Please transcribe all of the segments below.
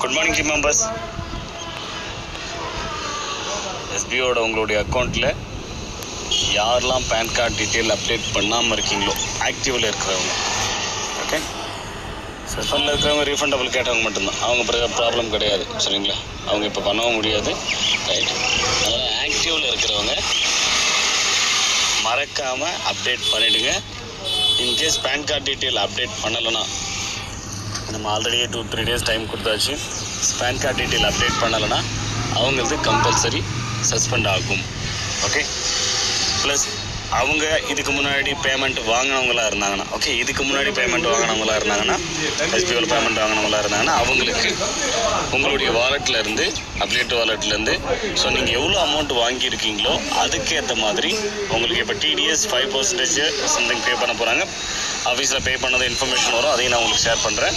Good morning team members. எஸ்பிஓட உங்களுடைய அக்கௌண்ட்டில் யாரெல்லாம் பேன் கார்டு டீட்டெயில் அப்டேட் பண்ணாமல் இருக்கீங்களோ ஆக்டிவில் இருக்கிறவங்க, ஓகே, சஸ்பெண்டில் இருக்கிறவங்க ரீஃபண்டபிள் கேட்டவங்க மட்டும்தான், அவங்க ப்ராப்ளம் கிடையாது, சரிங்களா? அவங்க இப்போ பண்ணவும் முடியாது, ரைட்? அதனால் ஆக்டிவில் இருக்கிறவங்க மறக்காமல் அப்டேட் பண்ணிவிடுங்க. In case pan card detail update பண்ணலைன்னா, நம்ம ஆல்ரெடி 2-3 டேஸ் டைம் கொடுத்தாச்சு. பேன் கார்டு டீட்டெயில் அப்டேட் பண்ணலைன்னா அவங்களுக்கு கம்பல்சரி சஸ்பெண்ட் ஆகும், ஓகே? ப்ளஸ் அவங்க இதுக்கு முன்னாடி பேமெண்ட் வாங்கினவங்களாக இருந்தாங்கன்னா, ஓகே, இதுக்கு முன்னாடி பேமெண்ட் வாங்கினவங்களாக இருந்தாங்கன்னா, எஸ்பிஓவில் பேமெண்ட் வாங்கினவங்களாக இருந்தாங்கன்னா அவங்களுக்கு உங்களுடைய வாலெட்லேருந்து, அப்டேட் வாலெட்லேருந்து, ஸோ நீங்கள் எவ்வளோ அமௌண்ட் வாங்கியிருக்கீங்களோ அதுக்கேற்ற மாதிரி உங்களுக்கு இப்போ டிடிஎஸ் 5% சம்திங் பே பண்ண போகிறாங்க. ஆஃபீஸில் பே பண்ணது இன்ஃபர்மேஷன் வரும், அதையும் நான் உங்களுக்கு ஷேர் பண்ணுறேன்.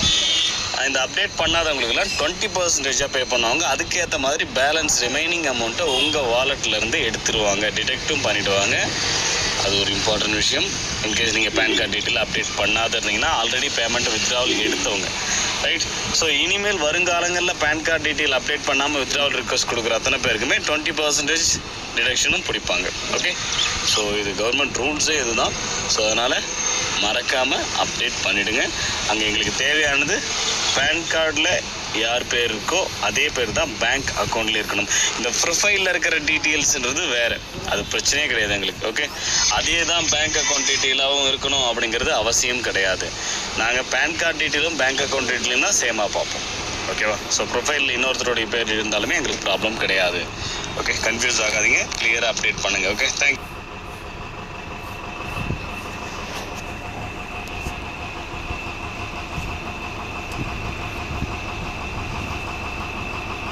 இந்த அப்டேட் பண்ணாதவங்களுக்குலாம் 20% பே பண்ணுவாங்க. அதுக்கேற்ற மாதிரி பேலன்ஸ் ரிமைனிங் அமௌண்ட்டை உங்கள் வாலெட்லேருந்து எடுத்துருவாங்க, டிடெக்ட்டும் பண்ணிவிடுவாங்க. அது ஒரு இம்பார்ட்டன்ட் விஷயம். இன்கேஸ் நீங்கள் பேன் கார்டு டீட்டெயில் அப்டேட் பண்ணாத இருந்தீங்கன்னா ஆல்ரெடி பேமெண்ட் வித்ட்ராவல் எடுத்தவங்க, ரைட்? ஸோ இனிமேல் வருங்காலங்களில் பேன் கார்டு டீட்டெயில் அப்டேட் பண்ணாமல் வித்ட்ராவல் ரிக்வஸ்ட் கொடுக்குற அத்தனை பேருக்குமே 20% டிடக்ஷனும் பிடிப்பாங்க, ஓகே? ஸோ இது கவர்மெண்ட் ரூல்ஸே இதுதான். ஸோ அதனால் மறக்காமல் அப்டேட் பண்ணிவிடுங்க. அங்கே எங்களுக்கு தேவையானது பேன் கார்டில் யார் பேர் இருக்கோ அதே பேர் தான் பேங்க் அக்கௌண்ட்லேயே இருக்கணும். இந்த ப்ரொஃபைலில் இருக்கிற டீட்டெயில்ஸுன்றது வேறு, அது பிரச்சனையே கிடையாது எங்களுக்கு, ஓகே? அதே தான் பேங்க் அக்கௌண்ட் டீட்டெயிலாகவும் இருக்கணும் அப்படிங்கிறது அவசியம் கிடையாது. நாங்கள் பேன் கார்டு டீட்டெயிலும் பேங்க் அக்கௌண்ட் டீட்டெயிலும் தான் சேமாக பார்ப்போம், ஓகேவா? ஸோ ப்ரொஃபைலில் இன்னொருத்தருடைய பேர் இருந்தாலுமே எங்களுக்கு ப்ராப்ளம் கிடையாது, ஓகே? கன்ஃபியூஸ் ஆகாதீங்க, கிளியராக அப்டேட் பண்ணுங்கள், ஓகே? தேங்க்யூ.